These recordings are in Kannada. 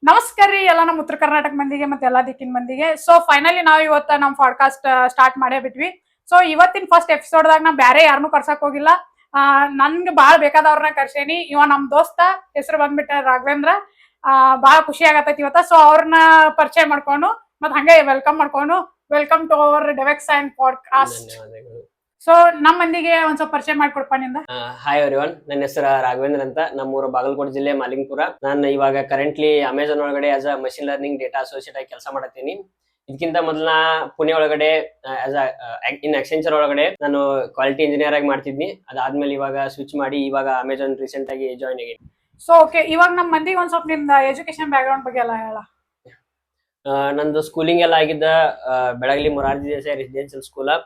ನಮಸ್ಕಾರ ರೀ ಎಲ್ಲ ನಮ್ಮ ಉತ್ತರ ಕರ್ನಾಟಕ ಮಂದಿಗೆ ಮತ್ತೆ ಎಲ್ಲಾ ದಿಕ್ಕಿನ ಮಂದಿಗೆ. ಸೊ ಫೈನಲಿ ನಾವ್ ಇವತ್ತ ನಮ್ ಪಾಡ್ಕಾಸ್ಟ್ ಸ್ಟಾರ್ಟ್ ಮಾಡೇ ಬಿಟ್ವಿ. ಸೊ ಇವತ್ತಿನ ಫಸ್ಟ್ ಎಪಿಸೋಡ್ದಾಗ ನಾ ಬ್ಯಾರೆ ಯಾರನ್ನೂ ಕರ್ಸಕ್ ಹೋಗಿಲ್ಲ. ನನ್ಗೆ ಬಾಳ ಬೇಕಾದವ್ರನ್ನ ಕರ್ಸೇನಿ. ಇವ ನಮ್ ದೋಸ್ತ, ಹೆಸರು ಬಂದ್ಬಿಟ್ಟ ರಾಘವೇಂದ್ರ. ಬಾಳ ಖುಷಿ ಆಗತೈತಿ ಇವತ್ತ. ಸೊ ಅವ್ರನ್ನ ಪರಿಚಯ ಮಾಡ್ಕೊಂಡು ಮತ್ ಹಂಗೆ ವೆಲ್ಕಮ್ ಮಾಡ್ಕೊಂಡು, welcome to our Devex and podcast. So ನಮ್ಮ ಮಂದಿಗೆ ಒಂದ್ ಸ್ವಲ್ಪ ಪರಿಚಯ ಮಾಡ್ಕೊಡ್ಪ ನಿಂದ. ಹಾಯ್ ಎವ್ರಿವನ್, ನನ್ನ ಹೆಸರು ರಾಘವೇಂದ್ರ ಅಂತ. ನಮ್ಮೂರು ಬಾಗಲಕೋಟೆ ಜಿಲ್ಲೆ ಮಾಲಿಂಗ್ಪುರ. ನಾನು ಇವಾಗ ಕರೆಂಟ್ಲಿ ಅಮೆಝಾನ್ ಒಳಗಡೆ as a machine learning data associate ಆಗಿ ಕೆಲಸ ಮಾಡತ್ತೀನಿ. ಇದಕ್ಕಿಂತ ಮೊದಲ ಪುಣೆ ಒಳಗಡೆ ಆಸ್ ಇನ್ ಎಕ್ಸೆಂಚರ್ ಒಳಗಡೆ ನಾನು ಕ್ವಾಲಿಟಿ ಇಂಜಿನಿಯರ್ ಆಗಿ ಮಾಡ್ತಿದ್ನಿ. ಅದಾದ್ಮೇಲೆ ಇವಾಗ ಸ್ವಿಚ್ ಮಾಡಿ ಇವಾಗ ಅಮೆಝಾನ್ ರೀಸೆಂಟ್ ಆಗಿ ಜಾಯ್ನ್ ಆಗಿನಿ. ಸೊ ಓಕೆ, ಇವಾಗ ನಮ್ಮ ಮಂದಿಗೆ ಒಂದ್ ಸ್ವಲ್ಪ ನಿಮ್ದ ಎಜುಕೇಶನ್ ಬ್ಯಾಕ್ ಗ್ರೌಂಡ್ ಬಗ್ಗೆ ಎಲ್ಲ ಹೇಳ. ನಂದು ಸ್ಕೂಲಿಂಗ್ ಎಲ್ಲ ಆಗಿದ್ದ ಬೆಳಗಲಿ ಮೊರಾರ್ಜಿ ದೇಸಾಯಿ ರೆಸಿಡೆನ್ಷಿಯಲ್ ಸ್ಕೂಲ್.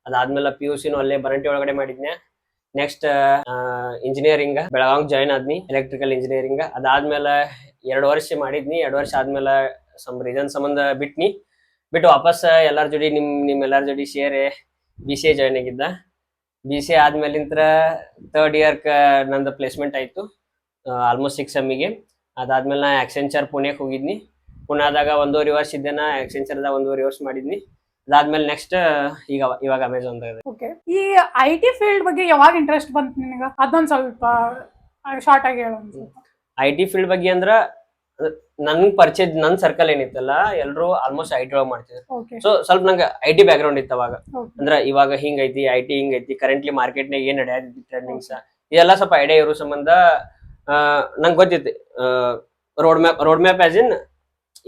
ಅದಾದ್ಮೇಲೆ PUC ಅಲ್ಲೇ ಬರಂಟಿ ಒಳಗಡೆ ಮಾಡಿದ್ನೆ. ನೆಕ್ಸ್ಟ್ ಇಂಜಿನಿಯರಿಂಗ್ ಬೆಳಗಾವ್ ಜಾಯ್ನ್ ಆದ್ನಿ, ಎಲೆಕ್ಟ್ರಿಕಲ್ ಇಂಜಿನಿಯರಿಂಗ್. ಅದಾದ್ಮೇಲೆ 2 ವರ್ಷ ಮಾಡಿದ್ನಿ. 2 ವರ್ಷ ಆದ್ಮೇಲೆ ಸಮ್ ರೀಸನ್ ಸಂಬಂಧ ಬಿಟ್ಟು ವಾಪಸ್ ಎಲ್ಲಾರ ಜೋಡಿ ನಿಮ್ ಎಲ್ಲಾರ ಜೋಡಿ ಸೇರಿ BCA ಜಾಯ್ನ್ ಆಗಿದ್ದ. BCA ಆದ್ಮೇಲಿಂತ್ರ 3rd ಇಯರ್ ನಂದು ಪ್ಲೇಸ್ಮೆಂಟ್ ಆಯ್ತು, ಆಲ್ಮೋಸ್ಟ್ 6 ಸೆಮ್ಮಿಗೆ. ಅದಾದ್ಮೇಲೆ ನಾ ಎಕ್ಸೆಂಚರ್ ಪುಣೆಗೆ ಹೋಗಿದ್ನಿ. ಪುಣಾದಾಗ 1.5 ವರ್ಷ ಇದ್ದೇನ, ಎಕ್ಸೆಂಚರ್ದಾಗ 1.5 ವರ್ಷ ಮಾಡಿದ್ನಿ. ಅದಾದ್ಮೇಲೆ ನೆಕ್ಸ್ಟ್ ಇವಾಗ ಅಮೆಝಾನ್. ಓಕೆ, ಈ IT ಫೀಲ್ಡ್ ಬಗ್ಗೆ ಯಾವಾಗ ಇಂಟ್ರೆಸ್ಟ್ ಬಂತು ನಿನಗ? ಅದೊಂದ್ ಸ್ವಲ್ಪ ಶಾರ್ಟ್ ಆಗಿ ಹೇಳು. IT ಫೀಲ್ಡ್ ಬಗ್ಗೆ ಅಂದ್ರ ನನ್ ಪರಿಚಯ, ನನ್ ಸರ್ಕಲ್ ಏನಿತ್ತಲ್ಲ ಎಲ್ರು ಆಲ್ಮೋಸ್ಟ್ IT ಒಳಗೆ ಮಾಡ್ತಿದ್ರು. ಸೊ ಸ್ವಲ್ಪ ನಂಗೆ IT ಬ್ಯಾಕ್ ಗ್ರೌಂಡ್ ಇತ್ತು ಅವಾಗ. ಅಂದ್ರ ಇವಾಗ ಹಿಂಗೈತಿ IT ಹಿಂಗೈತಿ, ಕರೆಂಟ್ಲಿ ಮಾರ್ಕೆಟ್ನಾಗ ಏನ್ ನಡೆಯತಿ ಟ್ರೆಂಡಿಂಗ್ಸ್, ಇದೆಲ್ಲ ಸ್ವಲ್ಪ ಐಡಿಯಾ ಇರೋ ಸಂಬಂಧ ನಂಗೆ ಗೊತ್ತಿತ್ತು. ರೋಡ್ ಮ್ಯಾಪ್ ಆಸ್ ಇನ್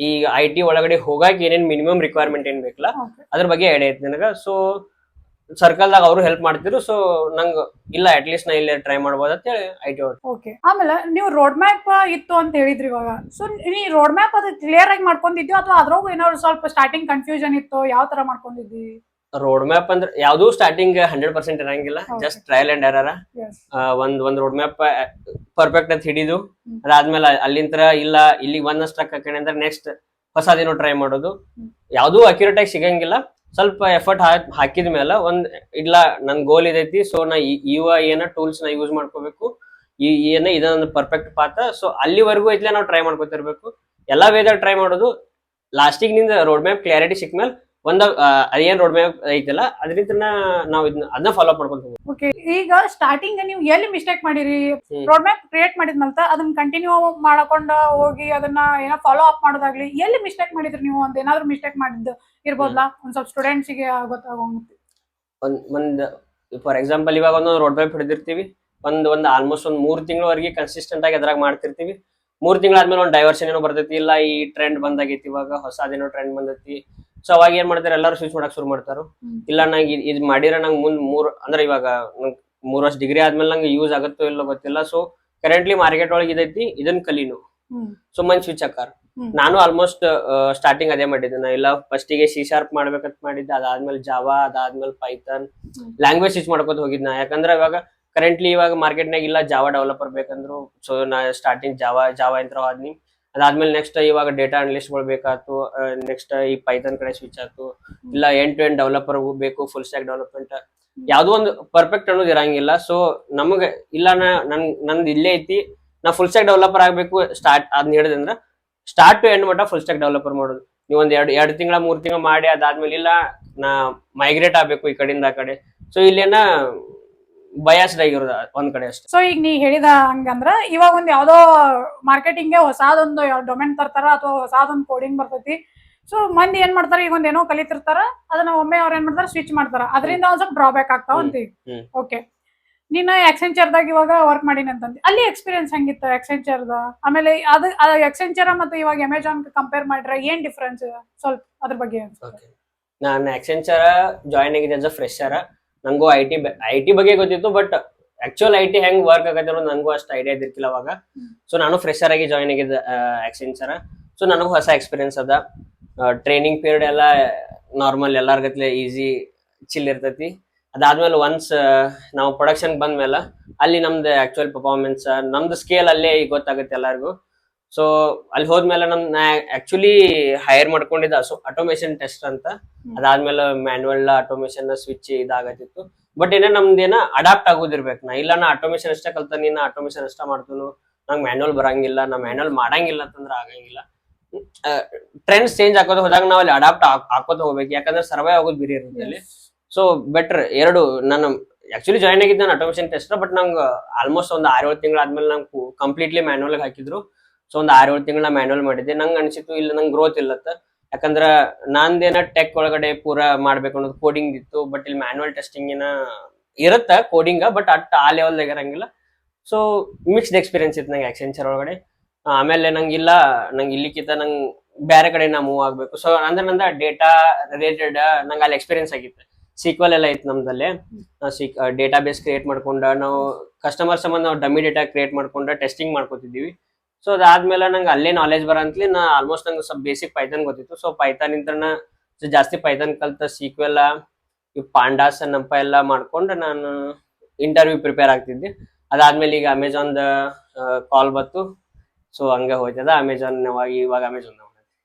ಈಗ IT ಒಳಗಡೆ ಹೋಗಾಕ ಏನೇನ್ ಮಿನಿಮಮ್ ರಿಕ್ವೈರ್ಮೆಂಟ್ ಏನ್ ಬೇಕಲ್ಲ ಅದ್ರ ಬಗ್ಗೆ ಐಡಿಯಾ ಐತಿ ನನಗ. ಸೊ ಸರ್ಕಲ್ದಾಗ ಅವರು ಹೆಲ್ಪ್ ಮಾಡ್ತಿದ್ರು. ಸೊ ನಂಗೆ ಇಲ್ಲ ಅಟ್ಲೀಸ್ಟ್ ನಾ ಇಲ್ಲೇ ಟ್ರೈ ಮಾಡ್ಬೋದು ಅಂತ ಹೇಳಿ IT ಹೊರಟು. ಓಕೆ, ಆಮೇಲೆ ನೀವು ರೋಡ್ ಮ್ಯಾಪ್ ಇತ್ತು ಅಂತ ಹೇಳಿದ್ರಿ ಇವಾಗ. ಸೊ ನೀ ರೋಡ್ ಮ್ಯಾಪ್ ಅದು ಕ್ಲಿಯರ್ ಆಗಿ ಮಾಡ್ಕೊಂಡಿದ್ಯೋ ಅಥವಾ ಅದ್ರಾಗೂ ಏನಾದ್ರು ಸ್ವಲ್ಪ ಸ್ಟಾರ್ಟಿಂಗ್ ಕನ್ಫ್ಯೂಷನ್ ಇತ್ತು? ಯಾವ ತರ ಮಾಡ್ಕೊಂಡಿದ್ವಿ? ರೋಡ್ ಮ್ಯಾಪ್ ಅಂದ್ರೆ ಯಾವ್ದು ಸ್ಟಾರ್ಟಿಂಗ್ 100% ಇರಂಗಿಲ್ಲ, ಜಸ್ಟ್ ಟ್ರಯಲ್ ಅಂಡ್ ಎರರ್. ಒಂದ್ ರೋಡ್ ಮ್ಯಾಪ್ ಪರ್ಫೆಕ್ಟ್ ಅಂತ ಹಿಡಿದು ಅದಾದ್ಮೇಲೆ ಅಲ್ಲಿಂತ್ರ ಇಲ್ಲ ಇಲ್ಲಿಗೆ ಒಂದಷ್ಟು ಹಾಕಣೆ ಅಂದ್ರೆ ನೆಕ್ಸ್ಟ್ ಹೊಸದೇನೋ ಟ್ರೈ ಮಾಡೋದು. ಯಾವ್ದು ಅಕ್ಯುರೇಟ್ ಆಗಿ ಸಿಗಂಗಿಲ್ಲ. ಸ್ವಲ್ಪ ಎಫರ್ಟ್ ಹಾಕಿದ ಮೇಲೆ ಇಲ್ಲ ನನ್ ಗೋಲ್ ಇದೈತಿ. ಸೊ ನಾ ಏನ ಟೂಲ್ಸ್ ನ ಯೂಸ್ ಮಾಡ್ಕೋಬೇಕು, ಇದೊಂದು ಪರ್ಫೆಕ್ಟ್ ಪಾತ. ಸೊ ಅಲ್ಲಿವರೆಗೂ ಐತ್ಲೆ ನಾವು ಟ್ರೈ ಮಾಡ್ಕೊತಿರ್ಬೇಕು, ಎಲ್ಲಾ ವೇದಾಗ ಟ್ರೈ ಮಾಡೋದು. ಲಾಸ್ಟಿಗೆ ನಿಂದ ರೋಡ್ ಮ್ಯಾಪ್ ಕ್ಲಾರಿಟಿ ಸಿಕ್ಮೇಲೆ ಅದೇನ್ ರೋಡ್ ಮ್ಯಾಪ್ ಐತಲ್ಲ ಅದರಿಂದ ನಾವು ಅದನ್ನ ಫಾಲೋ ಮಾಡ್ಕೊಂತ ಹೋಗ್ಬೇಕು. ಓಕೆ, ಈಗ ಸ್ಟಾರ್ಟಿಂಗ್ ನೀವು ಎಲ್ಲಿ ಮಿಸ್ಟೇಕ್ ಮಾಡಿರಿ? ರೋಡ್ ಮ್ಯಾಪ್ ಕ್ರಿಯೇಟ್ ಮಾಡಿದ್ನಂತ ಅದನ್ನ ಕಂಟಿನ್ಯೂ ಮಾಡ್ಕೊಂಡ ಹೋಗಿ ಅದನ್ನ ಏನೋ ಫಾಲೋ ಅಪ್ ಮಾಡೋದಾಗ್ಲಿ, ಎಲ್ಲಿ ಮಿಸ್ಟೇಕ್ ಮಾಡಿದ್ರಿ ನೀವು? ಒಂದ್ ಏನಾದ್ರು ಮಿಸ್ಟೇಕ್ ಮಾಡಿದ್ದು ಇರ್ಬೋದಲ್ಲ, ಒಂದ್ ಸ್ವಲ್ಪ ಸ್ಟೂಡೆಂಟ್ಸ್ ಗೆ ಗೊತ್ತಾಗೋಗುತ್ತೆ. ಒಂದ್ ಫಾರ್ ಎಕ್ಸಾಂಪಲ್ ಇವಾಗ ಒಂದು ರೋಡ್ ಮ್ಯಾಪ್ ಹಿಡಿದಿರ್ತೀವಿ, ಒಂದ್ ಆಲ್ಮೋಸ್ಟ್ 3 ತಿಂಗಳವರೆಗೆ ಕನ್ಸಿಸ್ಟೆಂಟ್ ಆಗಿ ಅದ್ರಾಗ ಮಾಡ್ತಿರ್ತೀವಿ. 3 ತಿಂಗಳಾದ್ಮೇಲೆ ಒಂದು ಡೈವರ್ಷನ್ ಏನೋ ಬರ್ತೈತಿ, ಇಲ್ಲ ಈ ಟ್ರೆಂಡ್ ಬಂದಾಗೈತಿ, ಇವಾಗ ಹೊಸದೇನೋ ಟ್ರೆಂಡ್ ಬಂದೈತಿ. ಸೊ ಅವಾಗ ಏನ್ ಮಾಡ್ತಾರೆ, ಎಲ್ಲರೂ ಸ್ವಿಚ್ ಮಾಡಕ್ ಶುರು ಮಾಡ್ತಾರ. ಇಲ್ಲ ನಂಗೆ ಇದು ಮಾಡಿರ ನಂಗೆ ಮುಂದ್ ಅಂದ್ರೆ ಇವಾಗ 3 ವರ್ಷ ಡಿಗ್ರಿ ಆದ್ಮೇಲೆ ನಂಗೆ ಯೂಸ್ ಆಗುತ್ತೋ ಇಲ್ಲೋ ಗೊತ್ತಿಲ್ಲ. ಸೊ ಕರೆಂಟ್ಲಿ ಮಾರ್ಕೆಟ್ ಒಳಗೆ ಇದೈತಿ, ಇದನ್ನ ಕಲೀನು. ಸೊ ಮನ್ ಸ್ವಿಚ್ ಹಾಕಾರ. ನಾನು ಆಲ್ಮೋಸ್ಟ್ ಸ್ಟಾರ್ಟಿಂಗ್ ಅದೇ ಮಾಡಿದ್ದೆ. ನಾ ಇಲ್ಲ ಫಸ್ಟಿಗೆ C# ಮಾಡ್ಬೇಕಂತ ಮಾಡಿದ್ದೆ. ಅದಾದ್ಮೇಲೆ ಜಾವಾ, ಅದಾದ್ಮೇಲೆ ಪೈಥಾನ್ ಲ್ಯಾಂಗ್ವೇಜ್ ಸ್ವಿಚ್ ಮಾಡ್ಕೊತ ಹೋಗಿದ್ನ. ಯಾಕಂದ್ರೆ ಇವಾಗ ಕರೆಂಟ್ಲಿ ಇವಾಗ ಮಾರ್ಕೆಟ್ನಾಗ ಇಲ್ಲ ಜಾವಾ ಡೆವಲಪರ್ ಬೇಕಂದ್ರು. ಸೊ ನಾ ಸ್ಟಾರ್ಟಿಂಗ್ ಜಾವಾ ಇಂತ್ರ ಆದ್ನಿ. ಅದಾದ್ಮೇಲೆ ನೆಕ್ಸ್ಟ್ ಇವಾಗ ಡೇಟಾ ಅನಲಿಸ್ಟ್ಗಳು ಬೇಕಾಯ್ತು. ನೆಕ್ಸ್ಟ್ ಈ ಪೈಥಾನ್ ಕಡೆ ಸ್ವಿಚ್ ಆಯ್ತು. ಇಲ್ಲ ಎಂಡ್ ಟು ಎಂಡ್ ಡೆವಲಪರ್ ಬೇಕು, ಫುಲ್ ಸ್ಟ್ಯಾಕ್ ಡೆವಲಪ್ಮೆಂಟ್. ಯಾವ್ದೋ ಒಂದು ಪರ್ಫೆಕ್ಟ್ ಅನ್ನೋದು ಇರಂಗಿಲ್ಲ. ಸೊ ನಮಗೆ ಇಲ್ಲ ನಂದು ಇಲ್ಲೇ ಐತಿ, ನಾ ಫುಲ್ ಸ್ಟ್ಯಾಕ್ ಡೆವಲಪರ್ ಆಗ್ಬೇಕು ಅದ್ನ ಹೇಳಿದಂದ್ರ ಸ್ಟಾರ್ಟ್ ಟು ಎಂಡ್ ಮಟ್ಟ ಫುಲ್ ಸ್ಟ್ಯಾಕ್ ಡೆವಲಪರ್ ಮಾಡೋದು. ನೀವು ಒಂದ್ 2 ತಿಂಗಳ 3 ತಿಂಗಳ ಮಾಡಿ ಅದಾದ್ಮೇಲೆ ಇಲ್ಲ ನಾ ಮೈಗ್ರೇಟ್ ಆಗ್ಬೇಕು ಈ ಕಡೆಯಿಂದ ಆ ಕಡೆ. ಸೊ ಇಲ್ಲೇನ ಬಯಾಸ್ಡ್ ಆಗಿರೋದು ಒಂದ್ ಕಡೆ ಅಷ್ಟೇ. ಸೊ ಈಗ ನೀ ಹೇಳಿದ ಹಂಗಂದ್ರ ಇವಾಗ ಒಂದ್ ಯಾವ್ದೋ ಮಾರ್ಕೆಟಿಂಗ್ ಹೊಸಾದೊಂದು ಡೊಮೇನ್ ತರ್ತಾರ ಅಥವಾ ಹೊಸಾದೊಂದು ಕೋಡಿಂಗ್ ಬರ್ತೈತಿ. ಸೊ ಮಂದಿ ಏನ್ ಮಾಡ್ತಾರ, ಈಗ ಒಂದ್ ಏನೋ ಕಲಿತಿರ್ತಾರ, ಅದನ್ನ ಒಮ್ಮೆ ಅವ್ರ ಏನ್ ಮಾಡ್ತಾರ ಸ್ವಿಚ್ ಮಾಡ್ತಾರ. ಅದರಿಂದ ಒಂದ್ ಸ್ವಲ್ಪ ಡ್ರಾಬ್ಯಾಕ್ ಆಗ್ತಾವ ಅಂತೀವಿ. ಓಕೆ, ನೀನ್ ಎಕ್ಸೆಂಚರ್ದಾಗ ಇವಾಗ ವರ್ಕ್ ಮಾಡೀನಿ ಅಂತಂದಿ, ಅಲ್ಲಿ ಎಕ್ಸ್ಪೀರಿಯನ್ಸ್ ಹೆಂಗಿತ್ತು ಎಕ್ಸೆಂಚರ್ದ? ಆಮೇಲೆ ಎಕ್ಸೆಂಚರ್ ಮತ್ತೆ ಇವಾಗ ಅಮೆಝಾನ್ ಕಂಪೇರ್ ಮಾಡ್ರೆ ಏನ್ ಡಿಫ್ರೆನ್ಸ್? ಸ್ವಲ್ಪ ಅದ್ರ ಬಗ್ಗೆ. ನಾನು ಎಕ್ಸೆಂಚರ್ ಜಾಯ್ನ್ ಆಗಿದೆ ಆಸ್ ಅ ಫ್ರೆಶರ್. ನಂಗೂ ಐಟಿ ಬಗ್ಗೆ ಗೊತ್ತಿತ್ತು, ಬಟ್ ಆಕ್ಚುಯಲ್ ಐಟಿ ಹೆಂಗ್ ವರ್ಕ್ ಆಗತ್ತೆ ಅನ್ನೋದು ನನಗೂ ಅಷ್ಟು ಐಡಿಯಾ ಇದ್ದಿರ್ಕಿಲ್ಲ ಅವಾಗ. ಸೊ ನಾನು ಫ್ರೆಶರ್ ಆಗಿ ಜಾಯ್ನ್ ಆಗಿದ್ದೆ ಎಕ್ಸೆಂಚರ್. ಸೊ ನನಗೂ ಹೊಸ ಎಕ್ಸ್ಪೀರಿಯನ್ಸ್ ಅದ. ಟ್ರೈನಿಂಗ್ ಪೀರಿಯಡ್ ಎಲ್ಲ ನಾರ್ಮಲ್ ಎಲ್ಲಾರ್ ಗತ್ಲೆ ಈಸಿ ಚಿಲ್ ಇರ್ತೈತಿ. ಅದಾದ್ಮೇಲೆ ಒನ್ಸ್ ನಾವು ಪ್ರೊಡಕ್ಷನ್ ಬಂದ್ಮೇಲೆ ಅಲ್ಲಿ ನಮ್ದು ಆಕ್ಚುಯಲ್ ಪರ್ಫಾರ್ಮೆನ್ಸ್, ನಮ್ದು ಸ್ಕೇಲ್ ಅಲ್ಲೇ ಗೊತ್ತಾಗುತ್ತೆ ಎಲ್ಲರಿಗೂ. ಸೊ ಅಲ್ಲಿ ಹೋದ್ಮೇಲೆ ನಾ ಆಕ್ಚುಲಿ ಹೈರ್ ಮಾಡ್ಕೊಂಡಿದ್ದ ಆಟೋಮೇಶನ್ ಟೆಸ್ಟ್ ಅಂತ. ಅದಾದ್ಮೇಲೆ ಮ್ಯಾನ್ಯುವಲ್ ಆಟೋಮೇಶನ್ ಸ್ವಿಚ್ ಇದಾಗತ್ತಿತ್ತು. ಬಟ್ ನಮ್ದೇನ ಅಡಾಪ್ಟ್ ಆಗೋದಿರ್ಬೇಕು. ನಾ ಇಲ್ಲ ನಾ ಆಟೋಮೇಶನ್ ಅಷ್ಟೇ ಕಲ್ತಾನಿ, ನಾ ಆಟೋಮೇಶನ್ ಅಷ್ಟ ಮಾಡ್ತನು, ನಂಗೆ ಮ್ಯಾನ್ಯುವಲ್ ಬರಂಗಿಲ್ಲ, ನಾ ಮ್ಯಾನ್ಯುವಲ್ ಮಾಡಂಗಿಲ್ಲ ಅಂತಂದ್ರೆ ಆಗಂಗಿಲ್ಲ. ಟ್ರೆಂಡ್ಸ್ ಚೇಂಜ್ ಹಾಕೋದು ಹೋದಾಗ ನಾವು ಅಲ್ಲಿ ಅಡಾಪ್ಟ್ ಹಾಕೋತ ಹೋಗ್ಬೇಕು, ಯಾಕಂದ್ರೆ ಸರ್ವೈವ್ ಆಗೋದು ಬೇರೆ ಇರುತ್ತೆ ಅಲ್ಲಿ. ಸೊ ಬೆಟರ್ ಎರಡು. ನಾನು ಆಕ್ಚುಲಿ ಜಾಯ್ನ್ ಆಗಿದ್ದೆ ನಾನು ಆಟೋಮೇಷನ್ ಟೆಸ್ಟರ್, ಬಟ್ ನಂಗೆ ಆಲ್ಮೋಸ್ಟ್ ಒಂದು 6-7 ತಿಂಗಳಾದ್ಮೇಲೆ ನಂಗೆ ಕಂಪ್ಲೀಟ್ಲಿ ಮ್ಯಾನ್ಯಲ್ ಹಾಕಿದ್ರು. ಸೊ ಒಂದು 6-7 ತಿಂಗಳ ಮ್ಯಾನ್ಯಲ್ ಮಾಡಿದ್ದೆ. ನಂಗೆ ಅನ್ಸಿತ್ತು ಇಲ್ಲ ನಂಗೆ ಗ್ರೋತ್ ಇಲ್ಲತ್ತ, ಯಾಕಂದ್ರ ನಂದೇನ ಟೆಕ್ ಒಳಗಡೆ ಪೂರಾ ಮಾಡ್ಬೇಕು ಅನ್ನೋದು ಕೋಡಿಂಗ್ ಇತ್ತು. ಬಟ್ ಇಲ್ಲಿ ಮ್ಯಾನ್ಯಲ್ ಟೆಸ್ಟಿಂಗ್ ಏನ ಇರತ್ತ ಕೋಡಿಂಗ್, ಬಟ್ ಅಟ್ ಆ ಲೆವೆಲ್ದಾಗ ಇರಂಗಿಲ್ಲ. ಸೊ ಮಿಕ್ಸ್ಡ್ ಎಕ್ಸ್ಪೀರಿಯನ್ಸ್ ಇತ್ತು ನಂಗೆ ಆಕ್ಸೆಂಚರ್ ಒಳಗಡೆ. ಆಮೇಲೆ ನಂಗಿಲ್ಲ, ನಂಗೆ ಇಲ್ಲಿಕ್ಕಿಂತ ನಂಗೆ ಬೇರೆ ಕಡೆ ನಾ ಮೂವ್ ಆಗ್ಬೇಕು. ಸೊ ಅಂದ್ರೆ ನಂದ ಡೇಟಾ ರಿಲೇಟೆಡ್ ನಂಗೆ ಅಲ್ಲಿ ಎಕ್ಸ್ಪೀರಿಯನ್ಸ್ ಆಗಿತ್ತು. ಸೀಕ್ವಲ್ ಎಲ್ಲ ಇತ್ತು ನಮ್ದಲ್ಲಿ. ಡೇಟಾ ಬೇಸ್ ಕ್ರಿಯೇಟ್ ಮಾಡ್ಕೊಂಡ ನಾವು ಕಸ್ಟಮರ್ ಸಂಬಂಧ ನಾವು ಡಮ್ಮಿ ಡೇಟಾ ಕ್ರಿಯೇಟ್ ಮಾಡ್ಕೊಂಡ ಟೆಸ್ಟಿಂಗ್ ಮಾಡ್ಕೋತಿದ್ದೀವಿ. ಸೊ ಅದಾದ್ಮೇಲೆ ನಂಗೆ ಅಲ್ಲೇ ನಾಲೆಜ್ ಬರಂತಲಿ ನಾ ಆಲ್ಮೋಸ್ಟ್ ನಂಗೆ ಸ್ವಲ್ಪ ಬೇಸಿಕ್ ಪೈಥಾನ್ ಗೊತ್ತಿತ್ತು. ಸೊ ಪೈಥಾನ್ ಇಂದ ಜಾಸ್ತಿ ಪೈಥಾನ್ ಕಲ್ತ ಸೀಕ್ವೆಲ್ ಪಾಂಡಾಸ್ ನಂಪ ಎಲ್ಲ ಮಾಡ್ಕೊಂಡು ನಾನು ಇಂಟರ್ವ್ಯೂ ಪ್ರಿಪೇರ್ ಆಗ್ತಿದ್ದೆ. ಅದಾದ್ಮೇಲೆ ಈಗ ಅಮೆಜಾನ್ದ ಕಾಲ್ ಬತ್ತು. ಸೊ ಹಂಗೆ ಹೋಯ್ತದ ಅಮೆಜಾನ್, ಇವಾಗ ಅಮೆಜಾನ್.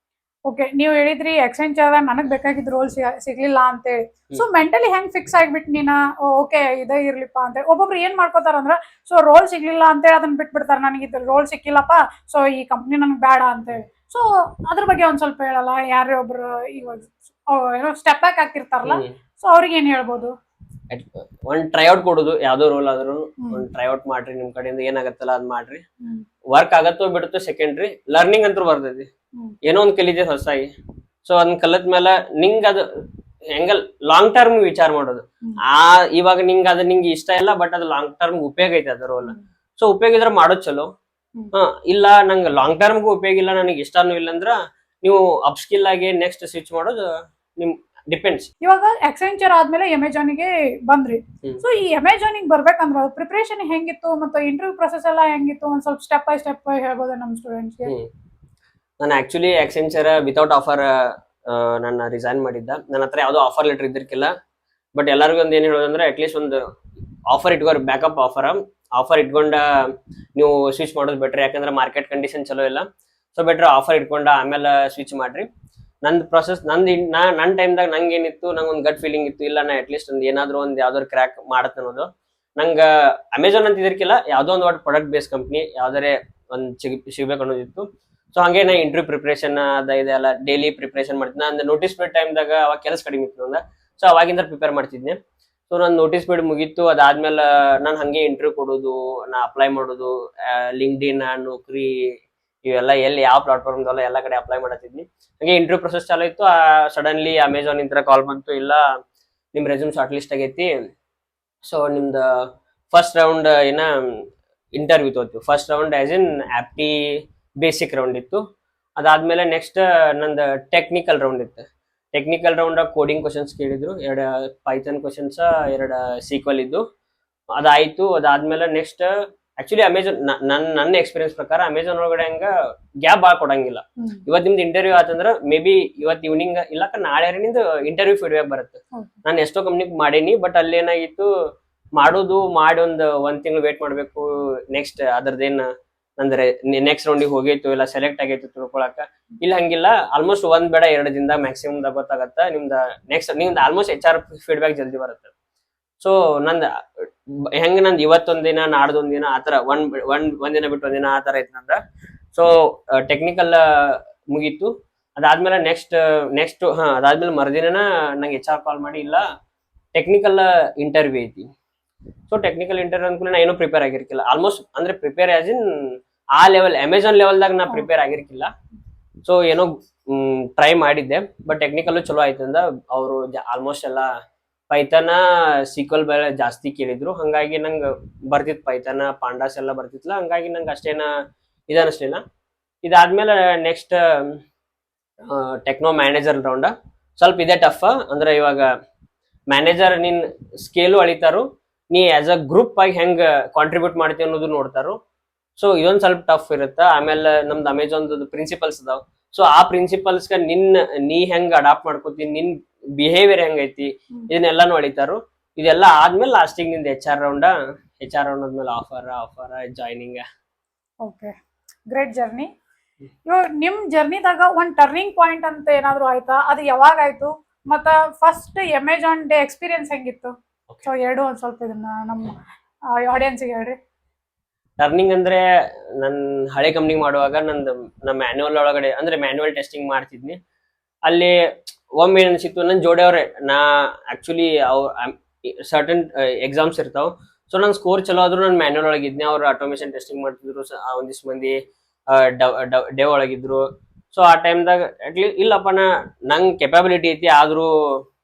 ಓಕೆ, ನೀವು ಹೇಳಿದ್ರಿ ಎಕ್ಸೆಂಚರ್ ನನಗ್ ಬೇಕಾಗಿದ್ ರೋಲ್ ಸಿಗ್ಲಿಲ್ಲ ಅಂತೇಳಿ. ಸೊ ಮೆಂಟಲಿ ಹೆಂಗ್ ಫಿಕ್ಸ್ ಆಗ್ಬಿಟ್ಟು ನೀನ ಓಕೆ ಇದೇ ಇರ್ಲಿಪ್ಪ ಅಂತ. ಒಬ್ಬೊಬ್ರು ಏನ್ ಮಾಡ್ಕೋತಾರ ಅಂದ್ರ, ಸೊ ರೋಲ್ ಸಿಗ್ಲಿಲ್ಲ ಅಂತೇಳಿ ಅದನ್ನ ಬಿಟ್ಬಿಡ್ತಾರ, ನನಗೆ ಇದು ರೋಲ್ ಸಿಕ್ಕಿಲ್ಲಪ್ಪ ಸೊ ಈ ಕಂಪ್ನಿ ನನಗ್ ಬೇಡ ಅಂತೇಳಿ. ಸೊ ಅದ್ರ ಬಗ್ಗೆ ಒಂದ್ ಸ್ವಲ್ಪ ಹೇಳಲ್ಲ, ಯಾರೇ ಒಬ್ರು ಇವಾಗ ಏನೋ ಸ್ಟೆಪ್ ಬ್ಯಾಕ್ ಆಗ್ತಿರ್ತಾರಲ್ಲ, ಸೊ ಅವ್ರಿಗೆ ಏನ್ ಹೇಳ್ಬೋದು? ಒಂದ್ ಟ್ರೈಔಟ್ ಕೊಡುದು, ಯಾವ್ದೋ ರೋಲ್ ಆದ್ರೂ ಒಂದ್ ಟ್ರೈಔಟ್ ಮಾಡ್ರಿ, ನಿಮ್ ಕಡೆಯಿಂದ ಏನಾಗತ್ತಲ್ಲ ಅದ್ ಮಾಡ್ರಿ. ವರ್ಕ್ ಆಗತ್ತೋ ಬಿಡುತ್ತೋ ಸೆಕೆಂಡ್ರಿ, ಲರ್ನಿಂಗ್ ಅಂತೂ ಬರ್ತೈತಿ. ಏನೋ ಒಂದ್ ಕಲಿತೈತಿ ಹೊಸಾಗಿ. ಸೊ ಅದನ್ನ ಕಲತ್ ಮೇಲೆ ನಿಂಗ್ ಅದು ಹೆಂಗ ಲಾಂಗ್ ಟರ್ಮ್ ವಿಚಾರ ಮಾಡೋದು. ಇವಾಗ ನಿಂಗೆ ಇಷ್ಟ ಇಲ್ಲ, ಬಟ್ ಅದು ಲಾಂಗ್ ಟರ್ಮ್ ಉಪಯೋಗ ಐತೆ ಅದ ರೋಲ್. ಸೊ ಉಪಯೋಗ ಇದ್ರೆ ಮಾಡೋದ್ ಚಲೋ. ಇಲ್ಲ ನಂಗೆ ಲಾಂಗ್ ಟರ್ಮ್ಗೂ ಉಪಯೋಗ ಇಲ್ಲ, ನನಗೆ ಇಷ್ಟನೂ ಇಲ್ಲ ಅಂದ್ರ ನೀವು ಅಪ್ಸ್ಕಿಲ್ ಆಗಿ ನೆಕ್ಸ್ಟ್ ಸ್ವಿಚ್ ಮಾಡೋದು ನಿಮ್ ಡಿಪೆಂಡ್ಸ್. ಇವಾಗ ಎಕ್ಸೆಂಚರ್ ಆದ್ಮೇಲೆ ಅಮೆಜಾನ್ಗೆ ಬಂದ್ರಿ. ಸೊ ಈ ಅಮೆಜಾನಿಗೆ ಬರ್ಬೇಕಂದ್ರ ಪ್ರಿಪರೇಷನ್ ಹೆಂಗಿತ್ತು ಮತ್ತೆ ಇಂಟರ್ವ್ಯೂ ಪ್ರೊಸೆಸ್ ಎಲ್ಲ ಹೆಂಗಿತ್ತು? ಒಂದ್ ಸ್ವಲ್ಪ ಸ್ಟೆಪ್ ಬೈ ಸ್ಟೆಪ್ ಹೇಳ್ಬೋದು ನಮ್ ಸ್ಟೂಡೆಂಟ್ಸ್ಗೆ. ನಾನು ಆಕ್ಚುಲಿ ಎಕ್ಸೆಂಚರ್ ವಿತೌಟ್ ಆಫರ್ ನನ್ನ ರಿಸೈನ್ ಮಾಡಿದ್ದ. ನನ್ನ ಹತ್ರ ಯಾವ್ದೋ ಆಫರ್ ಲೆಟರ್ ಇದ್ದಿರ್ಕಿಲ್ಲ. ಬಟ್ ಎಲ್ಲರಿಗೂ ಒಂದ್ ಏನ್ ಹೇಳೋದಂದ್ರೆ ಅಟ್ಲೀಸ್ಟ್ ಒಂದು ಆಫರ್ ಇಟ್ಕೋರಿ, ಬ್ಯಾಕಪ್ ಆಫರ್ ಇಟ್ಕೊಂಡ ನೀವು ಸ್ವಿಚ್ ಮಾಡೋದು ಬೆಟರ್. ಯಾಕಂದ್ರೆ ಮಾರ್ಕೆಟ್ ಕಂಡೀಷನ್ ಚಲೋ ಇಲ್ಲ. ಸೊ ಬೆಟರ್ ಆಫರ್ ಇಟ್ಕೊಂಡ ಆಮೇಲೆ ಸ್ವಿಚ್ ಮಾಡ್ರಿ. ನಂದು ಪ್ರೊಸೆಸ್ ನನ್ನ ಟೈಮ್ದಾಗ ನಂಗೆ ಏನಿತ್ತು, ನಂಗೆ ಒಂದು ಗಟ್ ಫೀಲಿಂಗ್ ಇತ್ತು, ಇಲ್ಲ ನಾ ಅಟ್ಲೀಸ್ಟ್ ಒಂದು ಏನಾದ್ರು ಒಂದು ಯಾವ್ದಾದ್ರು ಕ್ರ್ಯಾಕ್ ಮಾಡತ್ತೆ ಅನ್ನೋದು. ನಂಗೆ ಅಮೆಜಾನ್ ಅಂತ ಇದ್ರಿಕಿಲ್ಲ, ಯಾವ್ದೋ ಒಂದು ಪ್ರಾಡಕ್ಟ್ ಬೇಸ್ ಕಂಪ್ನಿ ಯಾವ್ದಾರೆ ಒಂದು ಸಿಗ್ಬೇಕು ಅನ್ನೋದಿತ್ತು. ಸೊ ಹಂಗೆ ನಾ ಇಂಟರ್ವ್ಯೂ ಪ್ರಿಪರೇಷನ್ ಇದೆಲ್ಲ ಡೈಲಿ ಪ್ರಿಪರೇಷನ್ ಮಾಡ್ತೀನಿ. ನಾನು ನೋಟಿಸ್ ಪೀರಿಯಡ್ ಟೈಮ್ದಾಗ ಅವಾಗ ಕೆಲಸ ಕಡಿಮೆ ಇತ್ತು ನಂದ. ಸೊ ಅವಾಗಿಂದ ಪ್ರಿಪೇರ್ ಮಾಡ್ತಿದ್ದೆ. ಸೊ ನನ್ನ ನೋಟಿಸ್ ಪೀರಿಯಡ್ ಮುಗೀತು. ಅದಾದ್ಮೇಲೆ ನಾನು ಹಂಗೆ ಇಂಟರ್ವ್ಯೂ ಕೊಡೋದು, ನಾ ಅಪ್ಲೈ ಮಾಡೋದು, ಲಿಂಕ್ಡ್ಇನ್, ನೌಕರಿ ಇವೆಲ್ಲ ಎಲ್ಲಿ ಯಾವ ಪ್ಲಾಟ್ಫಾರ್ಮ್ ಎಲ್ಲ ಕಡೆ ಅಪ್ಲೈ ಮಾಡತ್ತಿದ್ನಿ. ಹಂಗೆ ಇಂಟರ್ವ್ಯೂ ಪ್ರೊಸೆಸ್ ಚಾಲು ಇತ್ತು. ಸಡನ್ಲಿ ಅಮೆಜಾನ್ ಇಂದ ಕಾಲ್ ಬಂತು, ಇಲ್ಲ ನಿಮ್ ರೆಸ್ಯೂಮ್ ಶಾರ್ಟ್ ಲಿಸ್ಟ್ ಆಗೈತಿ. ಸೊ ನಿಮ್ದು ಫಸ್ಟ್ ರೌಂಡ್ ಇಂಟರ್ವ್ಯೂ ತಗೋತೀವಿ. First round as in ಆಪ್ಟಿ basic round ಇತ್ತು. ಅದಾದ್ಮೇಲೆ ನೆಕ್ಸ್ಟ್ ನಂದು ಟೆಕ್ನಿಕಲ್ ರೌಂಡ್ ಇತ್ತು. ಟೆಕ್ನಿಕಲ್ ರೌಂಡ್ ಕೋಡಿಂಗ್ ಕ್ವಶನ್ಸ್ ಕೇಳಿದ್ರು, 2 ಪೈಥಾನ್ ಕ್ವಶನ್ಸ್, 2 ಸೀಕ್ವಲ್ ಇದ್ದು. ಅದಾಯ್ತು. ಅದಾದ್ಮೇಲೆ ನೆಕ್ಸ್ಟ್ ಆಕ್ಚುಲಿ ಅಮೆಜಾನ್ ನನ್ನ ಎಕ್ಸ್ಪೀರಿಯನ್ಸ್ ಪ್ರಕಾರ ಅಮೆಜಾನ್ ಒಳಗಡೆ ಹಂಗ ಗ್ಯಾಪ್ ಭಾಳ ಕೊಡಂಗಿಲ್ಲ. ಇವತ್ತು ನಿಮ್ದು ಇಂಟರ್ವ್ಯೂ ಆತಂದ್ರ ಮೇ ಬಿ ಇವತ್ತು ಈವ್ನಿಂಗ್ ಇಲ್ಲ ನಾಳೆ ನಿಂದು ಇಂಟರ್ವ್ಯೂ ಫೀಡ್ಬ್ಯಾಕ್ ಬರುತ್ತೆ. ನಾನು ಎಷ್ಟೋ ಕಂಪ್ನಿಗೆ ಮಾಡೀನಿ, ಬಟ್ ಅಲ್ಲಿ ಏನಾಗಿತ್ತು, ಮಾಡಿ ಒಂದ್ ತಿಂಗಳು ವೇಟ್ ಮಾಡ್ಬೇಕು. ನೆಕ್ಸ್ಟ್ ಅದ್ರದ್ದೇನು ಅಂದ್ರೆ ನೆಕ್ಸ್ಟ್ ರೌಂಡಿಗೆ ಹೋಗೈತು ಇಲ್ಲ ಸೆಲೆಕ್ಟ್ ಆಗೈತು ತಿಳ್ಕೊಳಕ. ಇಲ್ಲ ಹಂಗಿಲ್ಲ, ಆಲ್ಮೋಸ್ಟ್ 1 ಬೇಡ 2 ದಿನದಾಗ ಮ್ಯಾಕ್ಸಿಮಮ್ ಗೊತ್ತಾಗತ್ತ ನಿಮ್ದು ಆಲ್ಮೋಸ್ಟ್ HR ಫೀಡ್ಬ್ಯಾಕ್ ಜಲ್ದಿ ಬರುತ್ತೆ. ಸೊ ನಂದು ಇವತ್ತೊಂದ್ ದಿನ ನಾಡ್ದೊಂದ್ ದಿನ ಆತರ ಒಂದ್ ದಿನ ಬಿಟ್ಟು ಒಂದಿನ ಆತರ ಐತಿ ನಂದ. ಸೊ ಟೆಕ್ನಿಕಲ್ ಮುಗೀತು. ಅದಾದ್ಮೇಲೆ ನೆಕ್ಸ್ಟ್ ಅದಾದ್ಮೇಲೆ ಮರುದಿನ ನಂಗೆ HR ಕಾಲ್ ಮಾಡಿ, ಇಲ್ಲ ಟೆಕ್ನಿಕಲ್ ಇಂಟರ್ವ್ಯೂ ಐತಿ. ಸೊ ಟೆಕ್ನಿಕಲ್ ಇಂಟರ್ವ್ಯೂ ಅನ್ಕೂಲ ನಾ ಏನೂ ಪ್ರಿಪೇರ್ ಆಗಿರ್ಕಿಲ್ಲ. ಆಲ್ಮೋಸ್ಟ್ ಅಂದ್ರೆ ಪ್ರಿಪೇರ್ ಆಸ್ ಇನ್ ಆ ಲೆವೆಲ್ ಅಮೆಜಾನ್ ಲೆವೆಲ್ದಾಗ ನಾ ಪ್ರಿಪೇರ್ ಆಗಿರ್ಕಿಲ್ಲ. ಸೊ ಏನೋ ಟ್ರೈ ಮಾಡಿದ್ದೆ, ಬಟ್ ಟೆಕ್ನಿಕಲ್ ಚಲೋ ಆಯ್ತಂದ ಅವರು ಆಲ್ಮೋಸ್ಟ್ ಎಲ್ಲ ಪೈಥಾನ ಸೀಕ್ವಲ್ ಬೇರೆ ಜಾಸ್ತಿ ಕೇಳಿದ್ರು. ಹಂಗಾಗಿ ನಂಗೆ ಬರ್ತಿತ್ತು ಪೈಥಾನ ಪಾಂಡಾಸ್ ಎಲ್ಲ ಬರ್ತಿತ್ಲ. ಹಂಗಾಗಿ ನಂಗೆ ಅಷ್ಟೇನ ಇದನ್ನಿಸ್ಲಿಲ್ಲ. ಇದಾದ್ಮೇಲೆ ನೆಕ್ಸ್ಟ್ ಟೆಕ್ನೋ ಮ್ಯಾನೇಜರ್ ರೌಂಡ ಸ್ವಲ್ಪ ಇದೆ ಟಫ್. ಅಂದ್ರೆ ಇವಾಗ ಮ್ಯಾನೇಜರ್ ನಿನ್ ಸ್ಕೇಲು ಅಳಿತಾರು, ನೀ ಆಸ್ ಅ ಗ್ರೂಪ್ ಆಗಿ ಹೆಂಗ್ ಕಾಂಟ್ರಿಬ್ಯೂಟ್ ಮಾಡ್ತೀವಿ ಅನ್ನೋದು ನೋಡ್ತಾರು. ಸೊ ಇದೊಂದ್ ಸ್ವಲ್ಪ ಟಫ್ ಇರುತ್ತೆ. ಆಮೇಲೆ ನಮ್ದು ಅಮೆಜಾನ್ ಪ್ರಿನ್ಸಿಪಲ್ಸ್ ಅದಾವ. ಸೊ ಆ ಪ್ರಿನ್ಸಿಪಲ್ಸ್ಗ ನೀ ಹೆಂಗ್ ಅಡಾಪ್ಟ್ ಮಾಡ್ಕೋತಿ, ನಿನ್ ಬಿಹೇವಿಯರ್ ಹೆಂಗೈತಿ, ಇದನ್ನೆಲ್ಲ ನೋಡಿತಾರು. ಇದೆಲ್ಲ ಆದ್ಮೇಲೆ ಲಾಸ್ಟಿಗೆ ನಿಂದ HR ರೌಂಡ್ ಆದ್ಮೇಲೆ offer joining. Okay, great journey. ಇವಾಗ ನಿಮ್ ಜರ್ನಿದಾಗ ಒಂದ್ ಟರ್ನಿಂಗ್ ಪಾಯಿಂಟ್ ಅಂತ ಏನಾದ್ರು ಆಯ್ತಾ? ಅದು ಯಾವಾಗ ಆಯ್ತು? ಮತ್ತ ಫಸ್ಟ್ ಅಮೆಜಾನ್ ಡೇ ಎಕ್ಸ್ಪೀರಿಯನ್ಸ್ ಹೆಂಗಿತ್ತು? ಸೊ ಎರಡು ಒಂದ್ ಸ್ವಲ್ಪ ಇದನ್ನ ನಮ್ಮ ಆಡಿಯನ್ಸ್ಗೆ ಹೇಳ್ರಿ. ಲರ್ನಿಂಗ್ ಅಂದ್ರೆ ನನ್ ಹಳೆ ಕಂಪ್ನಿ ಮಾಡುವಾಗ ನಮ್ಮ ಮ್ಯಾನ್ಯುವಲ್ ಒಳಗಡೆ ಅಂದ್ರೆ ಮ್ಯಾನ್ಯುವಲ್ ಟೆಸ್ಟಿಂಗ್ ಮಾಡ್ತಿದ್ನಿ. ಅಲ್ಲಿ ಒಮ್ಮೆ ಏನ್ ಅನ್ಸಿತ್ತು, ನನ್ ಜೋಡಿಯವ್ರೆ ನಾ ಆಕ್ಚುಲಿ ಸರ್ಟನ್ ಎಕ್ಸಾಮ್ಸ್ ಇರ್ತಾವ. ಸೊ ನನ್ ಸ್ಕೋರ್ ಚಲೋ ಆದ್ರೂ ನಾನು ಮ್ಯಾನ್ಯುವಲ್ ಒಳಗಿದ್ನಿ, ಅವ್ರು ಆಟೋಮೇಶನ್ ಟೆಸ್ಟಿಂಗ್ ಮಾಡ್ತಿದ್ರು. ಒಂದಿಷ್ಟು ಮಂದಿ ಡೇ ಒಳಗಿದ್ರು. ಸೊ ಆ ಟೈಮ್ದಾಗ ಅಟ್ಲೀಸ್ಟ್ ಇಲ್ಲಪ್ಪ ನಂಗ್ ಕೆಪಾಬಿಲಿಟಿ ಐತಿ, ಆದ್ರೂ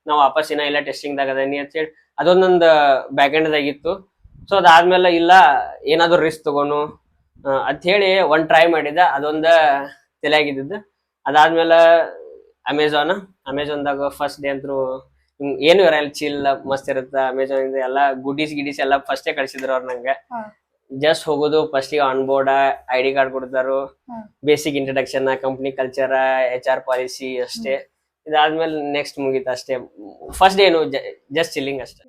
ನಾವ್ ವಾಪಸ್ ಇಲ್ಲ ಟೆಸ್ಟಿಂಗ್ ದಾಗ ಅದನಿ ಅಂತ ಹೇಳಿ ಅದೊಂದೊಂದ್ ಬ್ಯಾಕ್ ಎಂಡ್ ದಾಗಿತ್ತು. ಸೊ ಅದಾದ್ಮೇಲೆ ಇಲ್ಲ ಏನಾದ್ರು ರಿಸ್ಕ್ ತಗೋನು ಅಂತ ಹೇಳಿ ಒಂದ್ ಟ್ರೈ ಮಾಡಿದ, ಅದೊಂದ ತಲೆಯಾಗಿದ್ದು. ಅದಾದ್ಮೇಲೆ ಅಮೆಝಾನ್ದಾಗ ಫಸ್ಟ್ ಡೇ ಅಂತೂ ಏನು ಇರಲ್ಲ, ಚಿಲ್ ಮಸ್ತ್ ಇರುತ್ತ. ಅಮೆಝಾನ್ ಇಂದ ಎಲ್ಲಾ ಗಿಡೀಸ್ ಎಲ್ಲ ಫಸ್ಟೇ ಕಳ್ಸಿದ್ರು ಅವ್ರು ನಂಗೆ. ಜಸ್ಟ್ ಹೋಗೋದು, first on board ID card ಕೊಡ್ತಾರು, basic introduction, company culture, HR policy ಅಷ್ಟೇ. ಇದಾದ್ಮೇಲೆ ನೆಕ್ಸ್ಟ್ ಮುಗೀತು ಅಷ್ಟೇ. ಫಸ್ಟ್ ಡೇ ಏನು ಜಸ್ಟ್ ಚಿಲ್ಲಿಂಗ್ ಅಷ್ಟೇ.